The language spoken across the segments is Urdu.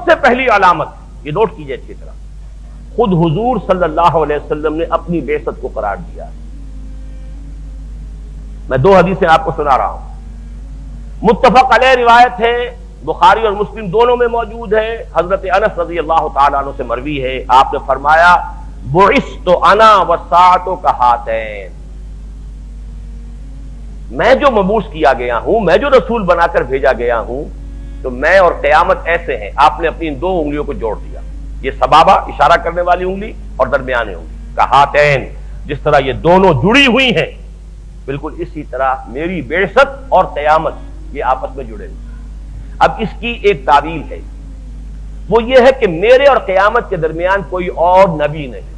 سب سے پہلی علامت، یہ نوٹ کیجئے اچھی طرح، خود حضور صلی اللہ علیہ وسلم نے اپنی بعثت کو قرار دیا ہے۔ میں دو حدیثیں آپ کو سنا رہا ہوں، متفق علیہ روایت ہے، بخاری اور مسلم دونوں میں موجود ہے، حضرت انس رضی اللہ تعالیٰ عنہ سے مروی ہے، آپ نے فرمایا بعثت انا والساعۃ کہاتین، میں جو مبعوث کیا گیا ہوں، میں جو رسول بنا کر بھیجا گیا ہوں، تو میں اور قیامت ایسے ہیں۔ آپ نے اپنی ان دو انگلیوں کو جوڑ دیا، یہ سبابہ اشارہ کرنے والی انگلی اور درمیانی انگلی، کہاتین، جس طرح یہ دونوں جڑی ہوئی ہیں، بالکل اسی طرح میری بعثت اور قیامت یہ آپس میں جڑے ہوئے۔ اب اس کی ایک تعویل ہے، وہ یہ ہے کہ میرے اور قیامت کے درمیان کوئی اور نبی نہیں،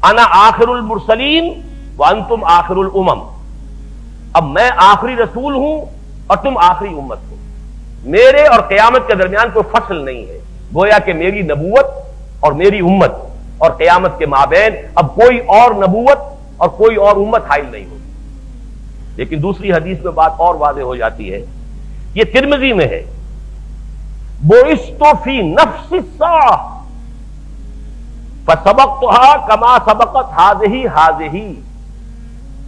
انا آخر المرسلین وانتم آخر الامم، اب میں آخری رسول ہوں اور تم آخری امت ہو، میرے اور قیامت کے درمیان کوئی فصل نہیں ہے، گویا کہ میری نبوت اور میری امت اور قیامت کے مابین اب کوئی اور نبوت اور کوئی اور امت حائل نہیں ہوگی۔ لیکن دوسری حدیث میں بات اور واضح ہو جاتی ہے، یہ ترمذی میں ہے، بعثت فی نفس الساعہ فسبقتها کما سبقت هذه،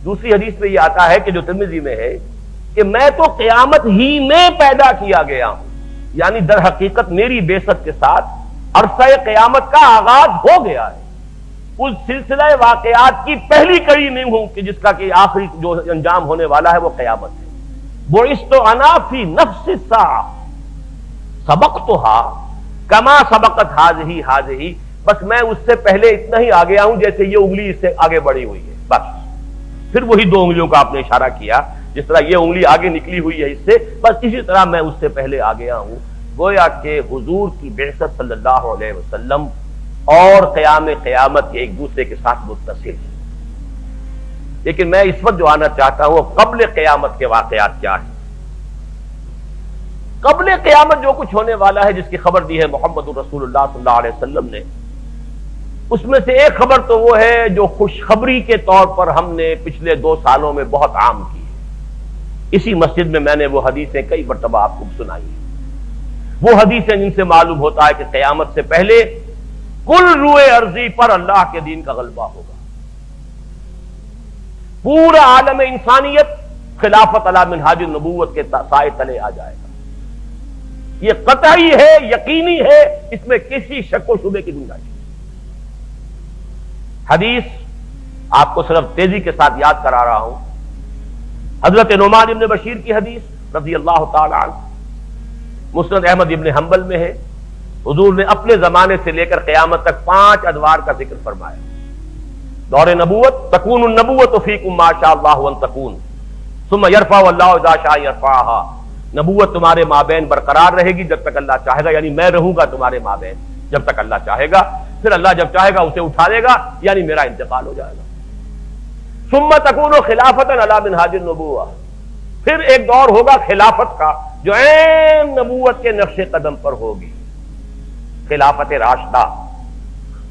دوسری حدیث میں یہ آتا ہے کہ جو ترمذی میں ہے کہ میں تو قیامت ہی میں پیدا کیا گیا ہوں، یعنی در حقیقت میری بعثت کے ساتھ عرصہ قیامت کا آغاز ہو گیا ہے، اس سلسلہ واقعات کی پہلی کڑی میں ہوں کہ جس کا کہ آخری جو انجام ہونے والا ہے وہ قیامت ہے۔ بعثت انا فی نفس الساعہ سبقتها کما سبقت هذه، بس میں اس سے پہلے اتنا ہی آ گیا ہوں جیسے یہ انگلی اس سے آگے بڑھی ہوئی ہے، بس۔ پھر وہی دو انگلیوں کا آپ نے اشارہ کیا، جس طرح یہ انگلی آگے نکلی ہوئی ہے اس سے، بس اسی طرح میں اس سے پہلے آ گیا ہوں۔ گویا کہ حضور کی بعثت صلی اللہ علیہ وسلم اور قیامت ایک دوسرے کے ساتھ متصل ہیں۔ لیکن میں اس وقت جو آنا چاہتا ہوں قبل قیامت کے واقعات کیا ہیں۔ قبل قیامت جو کچھ ہونے والا ہے، جس کی خبر دی ہے محمد رسول اللہ صلی اللہ علیہ وسلم نے، اس میں سے ایک خبر تو وہ ہے جو خوشخبری کے طور پر ہم نے پچھلے 2 سالوں میں بہت عام کی ہے۔ اسی مسجد میں میں نے وہ حدیثیں کئی مرتبہ آپ کو سنائی ہیں، وہ حدیثیں جن سے معلوم ہوتا ہے کہ قیامت سے پہلے کل روئے ارضی پر اللہ کے دین کا غلبہ ہوگا، پورا عالم انسانیت خلافت علی منہاج النبوت کے سائے تلے آ جائے گا، یہ قطعی ہے، یقینی ہے، اس میں کسی شک و شبے کی گنجائش نہیں۔ حدیث آپ کو صرف تیزی کے ساتھ یاد کرا رہا ہوں، حضرت نعمان ابن بشیر کی حدیث رضی اللہ تعالی عنہ، مسند احمد ابن حنبل میں ہے، حضور نے اپنے زمانے سے لے کر قیامت تک 5 ادوار کا ذکر فرمایا۔ دور نبوت، تکون النبوت فیکم ما شاء اللہ ان تکون ثم یرفع اللہ اذا شاء یرفعها، نبوت تمہارے مابین برقرار رہے گی جب تک اللہ چاہے گا، یعنی میں رہوں گا تمہارے مابین جب تک اللہ چاہے گا، پھر اللہ جب چاہے گا اسے اٹھا لے گا، یعنی میرا انتقال ہو جائے گا۔ ثم تکون خلافتا علی منہاج النبوہ، پھر ایک دور ہوگا خلافت کا جو عین نبوت کے نقش قدم پر ہوگی، خلافت راشدہ،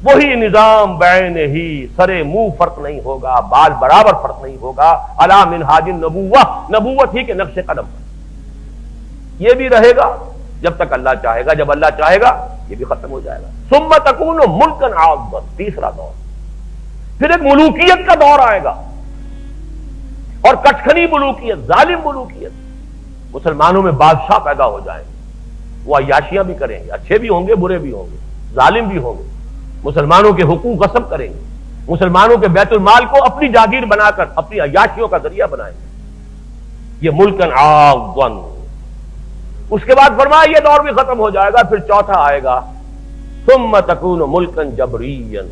وہی نظام بعین ہی، سرے منہ فرق نہیں ہوگا، بال برابر فرق نہیں ہوگا، علی منہاج النبوہ، نبوت ہی کے نقش قدم پر، یہ بھی رہے گا جب تک اللہ چاہے گا، جب اللہ چاہے گا یہ بھی ختم ہو جائے گا۔ ثم تکون ملکا عاضا، تیسرا دور، پھر ایک ملوکیت کا دور آئے گا، اور کٹکھنی ملوکیت، ظالم ملوکیت، مسلمانوں میں بادشاہ پیدا ہو جائیں گے، وہ عیاشیاں بھی کریں گے، اچھے بھی ہوں گے برے بھی ہوں گے، ظالم بھی ہوں گے، مسلمانوں کے حقوق غصب کریں گے، مسلمانوں کے بیت المال کو اپنی جاگیر بنا کر اپنی عیاشیوں کا ذریعہ بنائیں گے، یہ ملکا عاضا۔ اس کے بعد فرمایا یہ دور بھی ختم ہو جائے گا، پھر چوتھا آئے گا، ثم تکون ملکا جبریا،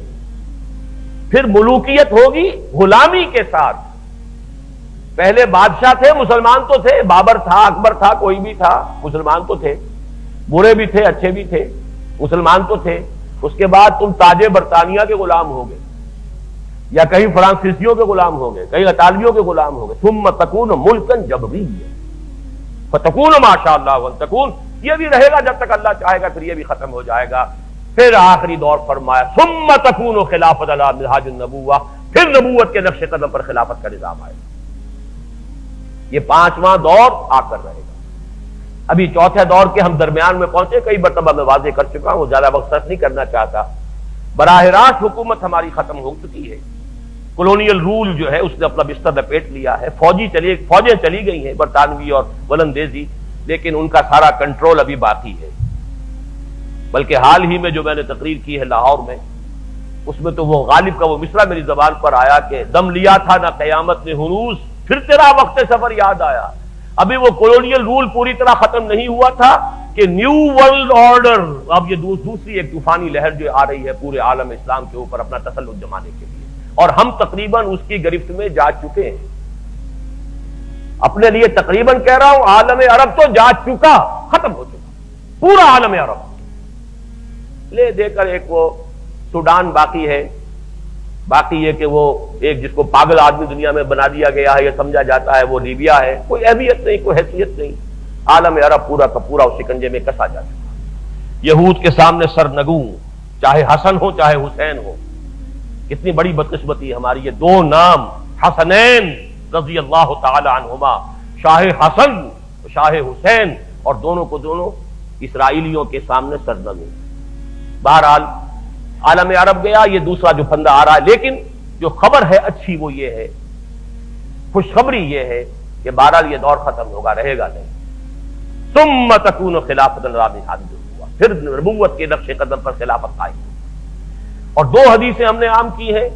پھر ملوکیت ہوگی غلامی کے ساتھ۔ پہلے بادشاہ تھے، مسلمان تو تھے، بابر تھا، اکبر تھا، کوئی بھی تھا، مسلمان تو تھے، برے بھی تھے اچھے بھی تھے، مسلمان تو تھے۔ اس کے بعد تم تاج برطانیہ کے غلام ہو گئے، یا کہیں فرانسیسیوں کے غلام ہو گئے، کہیں اطالویوں کے غلام ہو گئے۔ ثم تکون ملکا جبریا فتکون ما شاء اللہ وان تکون، یہ بھی رہے گا جب تک اللہ چاہے گا، پھر یہ بھی ختم ہو جائے گا۔ پھر آخری دور فرمایا ثم تکون خلافت علی منہاج النبوہ، پھر نبوت کے نقش قدم پر خلافت کا نظام آئے گا۔ یہ 5واں دور آ کر رہے گا۔ ابھی چوتھے دور کے ہم درمیان میں پہنچے، کئی مرتبہ میں واضح کر چکا ہوں، زیادہ وقت صرف نہیں کرنا چاہتا۔ براہ راست حکومت ہماری ختم ہو چکی ہے، کولونیل رول جو ہے اس نے اپنا بستر لپیٹ لیا ہے، فوجیں چلی گئی ہیں برطانوی اور ولندیزی، لیکن ان کا سارا کنٹرول ابھی باقی ہے۔ بلکہ حال ہی میں جو میں نے تقریر کی ہے لاہور میں، اس میں تو وہ غالب کا وہ مصرع میری زبان پر آیا کہ دم لیا تھا نہ قیامت نے ہنوز، پھر تیرا وقت سفر یاد آیا۔ ابھی وہ کولونیل رول پوری طرح ختم نہیں ہوا تھا کہ نیو ورلڈ آرڈر، اب یہ دوسری ایک طوفانی لہر جو آ رہی ہے پورے عالم اسلام کے اوپر اپنا تسلط جمانے کے لیے، اور ہم تقریباً اس کی گرفت میں جا چکے ہیں۔ اپنے لیے تقریباً کہہ رہا ہوں، عالم عرب تو جا چکا، ختم ہو چکا پورا عالم عرب، لے دے کر ایک وہ سوڈان باقی ہے، باقی یہ کہ وہ ایک جس کو پاگل آدمی دنیا میں بنا دیا گیا ہے، یہ سمجھا جاتا ہے وہ لیبیا ہے، کوئی اہمیت نہیں، کوئی حیثیت نہیں، عالم عرب پورا کا پورا اس شکنجے میں کسا جا چکا۔ یہود کے سامنے سرنگوں، چاہے حسن ہو چاہے حسین ہو۔ کتنی بڑی بدقسمتی ہے ہماری، یہ دو نام حسنین رضی اللہ تعالی عنہما، شاہ حسن شاہ حسین، اور دونوں کو دونوں اسرائیلیوں کے سامنے سرنگوں۔ بہرحال عالم عرب گیا، یہ دوسرا جو پھندا آ رہا ہے، لیکن جو خبر ہے اچھی وہ یہ ہے، خوشخبری یہ ہے کہ بہرحال یہ دور ختم ہوگا، رہے گا نہیں۔ ثم تکون خلافۃ رابعہ، ہوا پھر نبوت کے نقش قدم پر خلافت قائم ہوگی۔ اور دو حدیثیں ہم نے عام کی ہیں،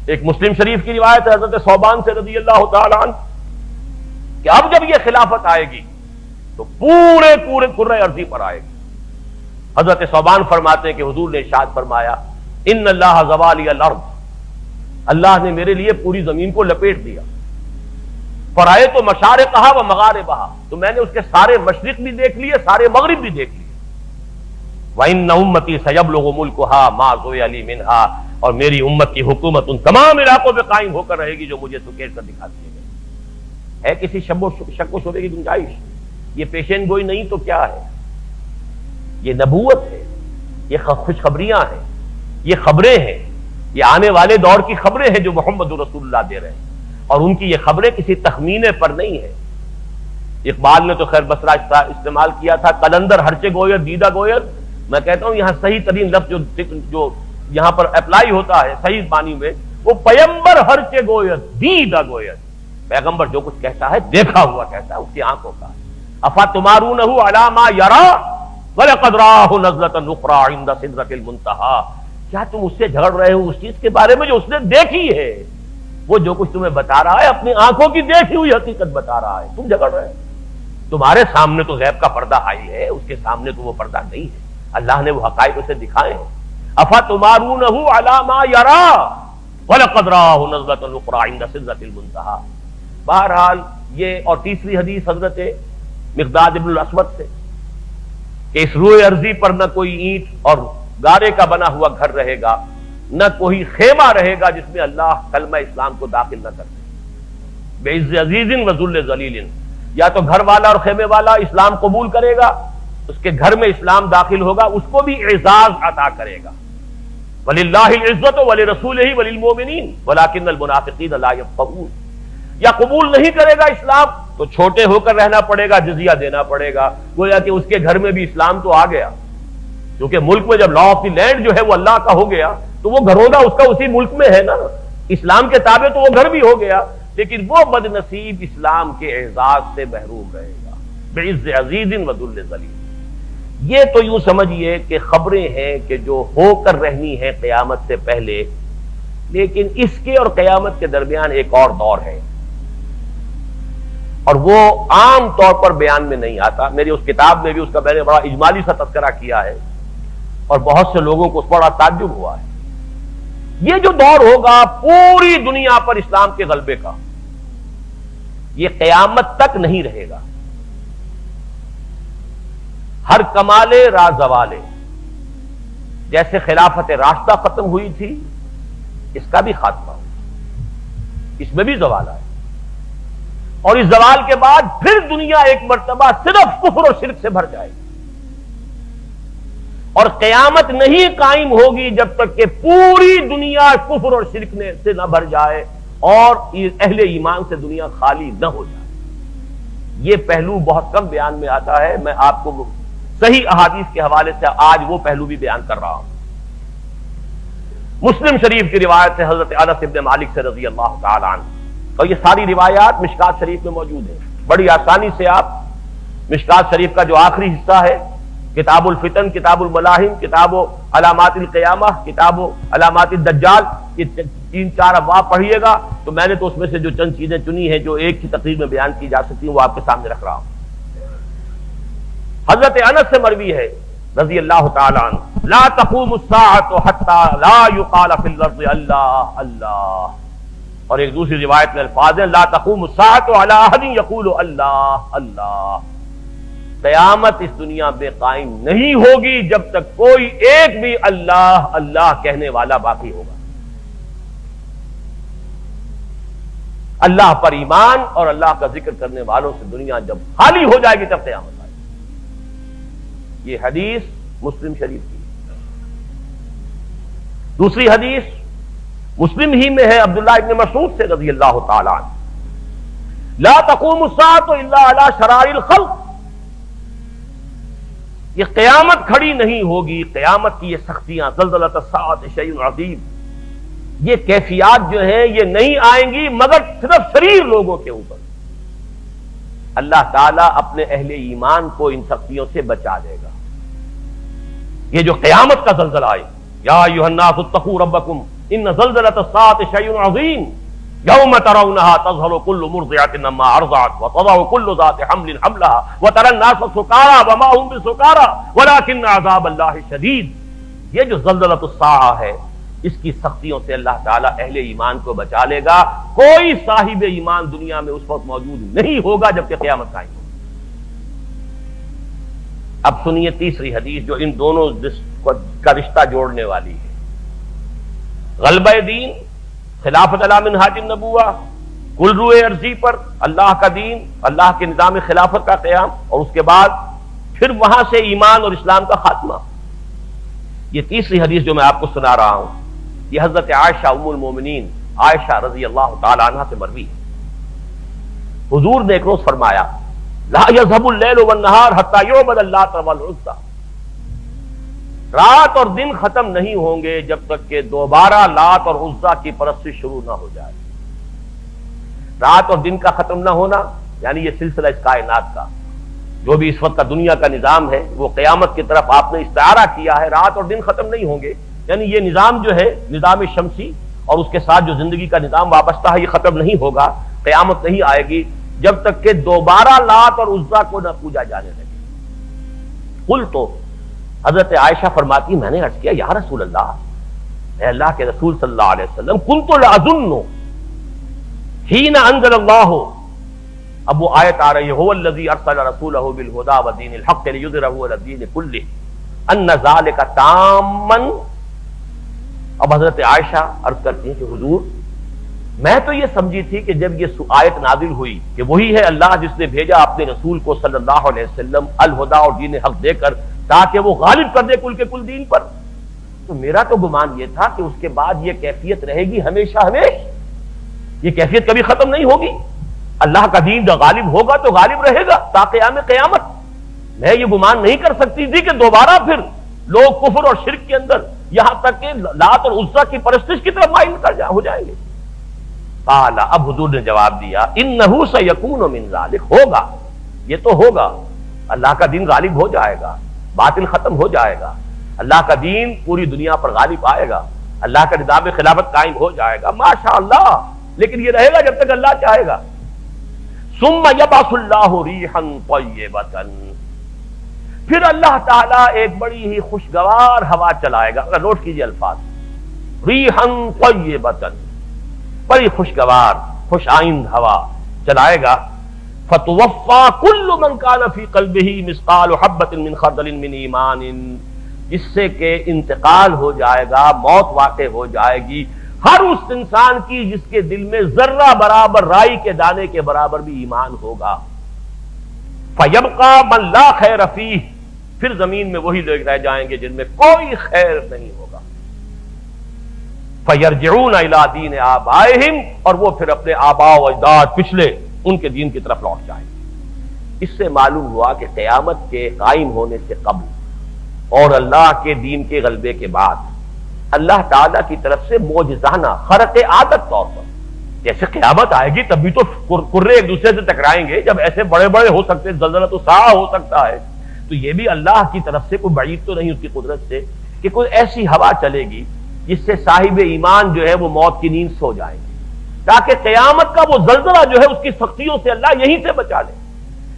ایک مسلم شریف کی روایت ہے حضرت ثوبان سے رضی اللہ تعالی عنہ کہ اب جب یہ خلافت آئے گی تو پورے کرۂ ارضی پر آئے گی۔ حضرت ثوبان فرماتے ہیں کہ حضور نے ارشاد فرمایا، ان اللہ زوالی الارض، اللہ نے میرے لیے پوری زمین کو لپیٹ دیا، فرائے تو مشارقہا و مغاربہا، تو میں نے اس کے سارے مشرق بھی دیکھ لیے، سارے مغرب بھی دیکھ لیے۔ وَإِنَّ أُمَّتِي سَيَبْلُغُ مُلْكُهَا مَا زُوِّيَ لِي مِنْهَا، اور میری امت کی حکومت ان تمام علاقوں پہ قائم ہو کر رہے گی جو مجھے سکیڑ کر دکھا دیے گئے۔ ہے کسی شک و شبے کی گنجائش؟ یہ پیشین گوئی نہیں تو کیا ہے؟ یہ نبوت ہے، یہ خوشخبریاں ہیں، یہ خبریں ہیں، یہ آنے والے دور کی خبریں ہیں جو محمد رسول اللہ دے رہے ہیں، اور ان کی یہ خبریں کسی تخمینے پر نہیں ہیں۔ اقبال نے تو خیر بسرا استعمال کیا تھا، قلندر ہرچے گویر دیدہ گویر، میں کہتا ہوں یہاں صحیح ترین لفظ جو یہاں پر اپلائی ہوتا ہے صحیح معنی میں، وہ پیمبر ہرچے گویر دیدہ گویر، پیغمبر جو کچھ کہتا ہے دیکھا ہوا کہتا ہے، اس کی آنکھوں کا۔ افاتمارونہ علی ما یری وَلَقَدْ رَآهُ نَزْلَةً أُخْرَىٰ عِندَ سِدْرَةِ الْمُنتَهَىٰ، کیا تم اس سے جھگڑ رہے ہو اس چیز کے بارے میں جو اس نے دیکھی ہے؟ وہ جو کچھ تمہیں بتا رہا ہے اپنی آنکھوں کی دیکھی ہوئی حقیقت بتا رہا ہے، تم جھگڑ رہے ہو۔ تمہارے سامنے تو غیب کا پردہ حائل ہے، اس کے سامنے تو وہ پردہ نہیں ہے، اللہ نے وہ حقائق اسے دکھائے ہیں۔ أَفَتُمَارُونَهُ عَلَىٰ مَا يَرَىٰ وَلَقَدْ رَآهُ نَزْلَةً أُخْرَىٰ عِندَ سِدْرَةِ الْمُنتَهَىٰ۔ بہرحال یہ، اور تیسری حدیث حضرت مقداد ابن الاسود سے کہ اس روئے ارضی پر نہ کوئی اینٹ اور گارے کا بنا ہوا گھر رہے گا، نہ کوئی خیمہ رہے گا جس میں اللہ کلمہ اسلام کو داخل نہ کرے، بعز عزیز و ذل ذلیل، یا تو گھر والا اور خیمے والا اسلام قبول کرے گا، اس کے گھر میں اسلام داخل ہوگا، اس کو بھی اعزاز عطا کرے گا۔ وَلِلَّهِ الْعِزَّةُ وَلِرَسُولِهِ وَلِلْمُؤْمِنِينَ وَلَٰكِنَّ الْمُنَافِقِينَ لَا يَفْقَهُونَ، یا قبول نہیں کرے گا اسلام تو چھوٹے ہو کر رہنا پڑے گا، جزیہ دینا پڑے گا، گویا کہ اس کے گھر میں بھی اسلام تو آ گیا، کیونکہ ملک میں جب لا آف دی لینڈ جو ہے وہ اللہ کا ہو گیا تو وہ گھروندا اس کا اسی ملک میں ہے نا، اسلام کے تابع تو وہ گھر بھی ہو گیا، لیکن وہ بد نصیب اسلام کے اعزاز سے محروم رہے گا، بعز عزیز و ذل ذلیل۔ یہ تو یوں سمجھیے کہ خبریں ہیں کہ جو ہو کر رہنی ہیں قیامت سے پہلے، لیکن اس کے اور قیامت کے درمیان ایک اور دور ہے، اور وہ عام طور پر بیان میں نہیں آتا۔ میری اس کتاب میں بھی اس کا میں نے بڑا اجمالی سا تذکرہ کیا ہے، اور بہت سے لوگوں کو اس پر بڑا تعجب ہوا ہے۔ یہ جو دور ہوگا پوری دنیا پر اسلام کے غلبے کا، یہ قیامت تک نہیں رہے گا۔ ہر کمالے را زوالے، جیسے خلافت راشدہ ختم ہوئی تھی، اس کا بھی خاتمہ ہو، اس میں بھی زوال آئے، اور اس زوال کے بعد پھر دنیا ایک مرتبہ صرف کفر و شرک سے بھر جائے گی، اور قیامت نہیں قائم ہوگی جب تک کہ پوری دنیا کفر اور شرک سے نہ بھر جائے اور اہل ایمان سے دنیا خالی نہ ہو جائے۔ یہ پہلو بہت کم بیان میں آتا ہے. میں آپ کو صحیح احادیث کے حوالے سے آج وہ پہلو بھی بیان کر رہا ہوں. مسلم شریف کی روایت ہے حضرت انس بن مالک سے رضی اللہ تعالی عنہ، اور یہ ساری روایات مشکات شریف میں موجود ہیں. بڑی آسانی سے آپ مشکات شریف کا جو آخری حصہ ہے، کتاب الفتن، کتاب الملاحم، کتاب علامات القیامہ، کتاب علامات الدجال، یہ 3-4 ابواب پڑھیے گا تو میں نے تو اس میں سے جو چند چیزیں چنی ہیں جو ایک ہی تقریر میں بیان کی جا سکتی ہیں وہ آپ کے سامنے رکھ رہا ہوں. حضرت انس سے مروی ہے رضی اللہ تعالی عنہ، لا تقوم الساعة حتى لا يقال في الارض اللہ اللہ، اور ایک دوسری روایت میں الفاظ ہیں لا تقوم الساعة على احد يقول اللہ اللہ. قیامت اس دنیا میں قائم نہیں ہوگی جب تک کوئی ایک بھی اللہ اللہ کہنے والا باقی ہوگا. اللہ پر ایمان اور اللہ کا ذکر کرنے والوں سے دنیا جب خالی ہو جائے گی تب قیامت آئے گی. یہ حدیث مسلم شریف کی. دوسری حدیث مسلم ہی میں ہے عبداللہ ابن مسعود سے رضی اللہ تعالی عنہ، لا تقوم الساعة الا على شرار الخلق. یہ قیامت کھڑی نہیں ہوگی، قیامت کی یہ سختیاں، زلزلۃ الساعۃ شیء عظیم، یہ کیفیات جو ہیں یہ نہیں آئیں گی مگر صرف شریر لوگوں کے اوپر. اللہ تعالیٰ اپنے اہل ایمان کو ان سختیوں سے بچا دے گا. یہ جو قیامت کا زلزلہ آئے، یا ایھا الناس اتقوا ربکم ان زلزلۃ الساعۃ شیء عظیم یوم ترونها تذهل كل مرضعة عما ارضعت وتضع كل ذات حمل حملها وترى الناس سكارى وما هم بسكارى ولكن عذاب الله شديد. یہ جو زلزلۃ الساعہ ہے اس کی سختیوں سے اللہ تعالیٰ اہل ایمان کو بچا لے گا. کوئی صاحب ایمان دنیا میں اس وقت موجود نہیں ہوگا جبکہ قیامت قائم ہوگی. اب سنیے تیسری حدیث جو ان دونوں کا رشتہ جوڑنے والی ہے. غلبہ دین، خلافت علی منہاج النبوہ، کل روئے عرضی پر اللہ کا دین، اللہ کے نظام خلافت کا قیام، اور اس کے بعد پھر وہاں سے ایمان اور اسلام کا خاتمہ. یہ تیسری حدیث جو میں آپ کو سنا رہا ہوں یہ حضرت عائشہ ام المومنین عائشہ رضی اللہ تعالی عنہا سے مروی ہے. حضور نے ایک روز فرمایا لا يذهب الليل والنهار حتى يعبد اللات والعزى. رات اور دن ختم نہیں ہوں گے جب تک کہ دوبارہ لات اور عزا کی پرستش شروع نہ ہو جائے. رات اور دن کا ختم نہ ہونا یعنی یہ سلسلہ اس کائنات کا جو بھی اس وقت کا دنیا کا نظام ہے وہ قیامت کی طرف آپ نے استعارہ کیا ہے. رات اور دن ختم نہیں ہوں گے یعنی یہ نظام جو ہے نظام شمسی اور اس کے ساتھ جو زندگی کا نظام وابستہ ہے یہ ختم نہیں ہوگا، قیامت نہیں آئے گی جب تک کہ دوبارہ لات اور عزا کو نہ پوجا جانے لگے. قل تو حضرت عائشہ فرماتی میں نے عرض کیا یا رسول اللہ، اے اللہ کے رسول صلی اللہ علیہ وسلم، کنت لاظن حین انزل اللہ، اب وہ آیت آ رہی ہے هو الذی ارسل رسولہ بالہدی ودین الحق لیظہرہ علی الدین کلہ ان ذلک تاما. اب حضرت عائشہ عرض کرتی ہیں کہ حضور میں تو یہ سمجھی تھی کہ جب یہ آیت نازل ہوئی کہ وہی ہے اللہ جس نے بھیجا اپنے رسول کو صلی اللہ علیہ وسلم الہدی اور دین حق دے کر تاکہ وہ غالب کر دے کل کے کل دین پر، تو میرا تو گمان یہ تھا کہ اس کے بعد یہ کیفیت رہے گی ہمیشہ ہمیش، یہ کیفیت کبھی ختم نہیں ہوگی. اللہ کا دین جو غالب ہوگا تو غالب رہے گا تا قیام قیامت. میں یہ گمان نہیں کر سکتی تھی کہ دوبارہ پھر لوگ کفر اور شرک کے اندر یہاں تک کہ لات اور عزا کی پرستش کی طرف مائل ہو جائیں گے. قال، اب حضور نے جواب دیا انہ سیکون من ذلک، ہوگا، یہ تو ہوگا، اللہ کا دین غالب ہو جائے گا، باطل ختم ہو جائے گا، اللہ کا دین پوری دنیا پر غالب آئے گا، اللہ کا نظام خلافت قائم ہو جائے گا، ماشاء اللہ، لیکن یہ رہے گا جب تک اللہ چاہے گا. ثم یبعث اللہ ریحا طیبۃ، پھر اللہ تعالیٰ ایک بڑی ہی خوشگوار ہوا چلائے گا. نوٹ کیجئے الفاظ، ریحا طیبۃ، بڑی خوشگوار خوش آئند ہوا چلائے گا. فتوفى كل من كان في قلبه مثقال حبة من خردل من ایمان، اس سے کہ انتقال ہو جائے گا، موت واقع ہو جائے گی ہر اس انسان کی جس کے دل میں ذرہ برابر رائی کے دانے کے برابر بھی ایمان ہوگا. فَيَبْقَى مَنْ لَا خَيْرَ فِيهِ، پھر زمین میں وہی لوگ رہ جائیں گے جن میں کوئی خیر نہیں ہوگا. فَيَرْجِعُونَ إِلَىٰ دِينِ آبَائِهِمْ، اور وہ پھر اپنے آباء و اجداد پچھلے ان کے دین کی طرف لوٹ جائیں. اس سے معلوم ہوا کہ قیامت کے قائم ہونے سے قبل اور اللہ کے دین کے غلبے کے بعد اللہ تعالیٰ کی طرف سے معجزانہ خرق عادت طور پر، جیسے قیامت آئے گی تب بھی تو کرے ایک دوسرے سے ٹکرائیں گے، جب ایسے بڑے بڑے ہو سکتے زلزلہ تو سا ہو سکتا ہے، تو یہ بھی اللہ کی طرف سے کوئی بعید تو نہیں اس کی قدرت سے کہ کوئی ایسی ہوا چلے گی جس سے صاحب ایمان جو ہے وہ موت کی نیند سو جائیں گے، تاکہ قیامت کا وہ زلزلہ جو ہے اس کی سختیوں سے اللہ یہیں سے بچا لے۔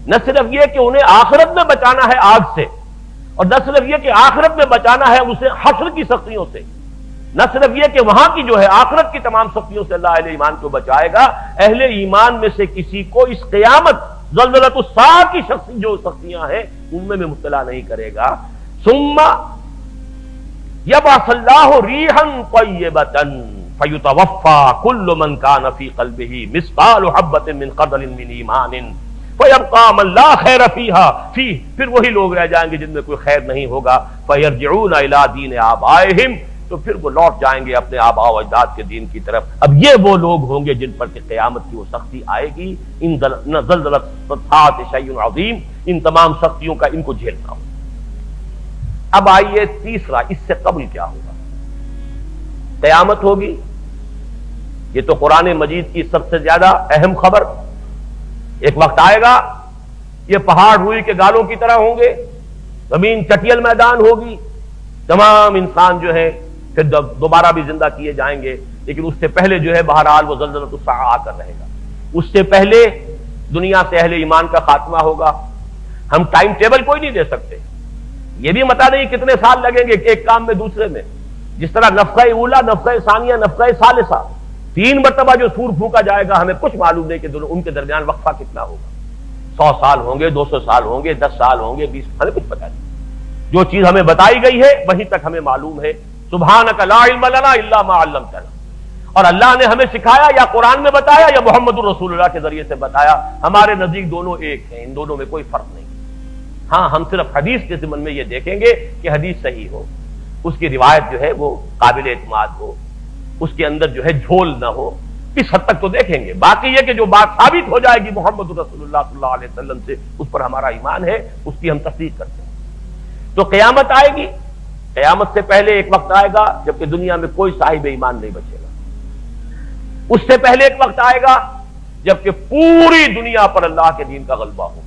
نہ صرف یہ کہ انہیں آخرت میں بچانا ہے آگ سے، اور نہ صرف یہ کہ آخرت میں بچانا ہے اسے حشر کی سختیوں سے، نہ صرف یہ کہ وہاں کی جو ہے آخرت کی تمام سختیوں سے اللہ اہل ایمان کو بچائے گا، اہل ایمان میں سے کسی کو اس قیامت زلزلۃ الساعہ کی جو سختیاں ہیں ان میں مبتلا نہیں کرے گا۔ ثم یبعث اللہ ریحا طیبۃ فیتوفی کل من کان فی قلبہ مثقال حبۃ من خردل من ایمان فیبقی من لا خیر فیہ، پھر وہی لوگ رہ جائیں گے جن میں کوئی خیر نہیں ہوگا، فیرجعون الی دین آبائہم، تو پھر وہ لوٹ جائیں گے اپنے آباء و اجداد کے دین کی طرف۔ اب یہ وہ لوگ ہوں گے جن پر کہ قیامت کی وہ سختی آئے گی، ان زلزلۃ الساعۃ شیء عظیم، ان تمام سختیوں کا ان کو جھیلنا ہوگا۔ اب آئیے تیسرا، اس سے قبل کیا ہوگا؟ قیامت ہوگی، یہ تو قرآن مجید کی سب سے زیادہ اہم خبر۔ ایک وقت آئے گا یہ پہاڑ روئی کے گالوں کی طرح ہوں گے، زمین چٹیل میدان ہوگی، تمام انسان جو ہے پھر دوبارہ بھی زندہ کیے جائیں گے، لیکن اس سے پہلے جو ہے بہرحال وہ زلزلۃ الساعہ آ کر رہے گا۔ اس سے پہلے دنیا سے اہل ایمان کا خاتمہ ہوگا۔ ہم ٹائم ٹیبل کوئی نہیں دے سکتے، یہ بھی پتہ نہیں کتنے سال لگیں گے ایک کام میں دوسرے میں، جس طرح نفخہ اولا، نفخہ ثانیہ، نفخہ ثالثہ، 3 مرتبہ جو سور پھونکا جائے گا، ہمیں کچھ معلوم نہیں کہ ان کے درمیان وقفہ کتنا ہوگا، 100 سال ہوں گے، 200 سال ہوں گے، 10 سال ہوں گے، 20، ہمیں کچھ پتہ نہیں۔ جو چیز ہمیں بتائی گئی ہے وہیں تک ہمیں معلوم ہے۔ سبحانک لا علم لنا الا ما علمتنا، اور اللہ نے ہمیں سکھایا، یا قرآن میں بتایا یا محمد الرسول اللہ کے ذریعے سے بتایا، ہمارے نزدیک دونوں ایک ہیں، ان دونوں میں کوئی فرق نہیں۔ ہاں ہم صرف حدیث کے ضمن میں یہ دیکھیں گے کہ حدیث صحیح ہو، اس کی روایت جو ہے وہ قابل اعتماد ہو، اس کے اندر جو ہے جھول نہ ہو، اس حد تک تو دیکھیں گے۔ باقی یہ کہ جو بات ثابت ہو جائے گی محمد رسول اللہ صلی اللہ علیہ وسلم سے، اس پر ہمارا ایمان ہے، اس کی ہم تصدیق کرتے ہیں۔ تو قیامت آئے گی، قیامت سے پہلے ایک وقت آئے گا جبکہ دنیا میں کوئی صاحب ایمان نہیں بچے گا۔ اس سے پہلے ایک وقت آئے گا جبکہ پوری دنیا پر اللہ کے دین کا غلبہ ہوگا۔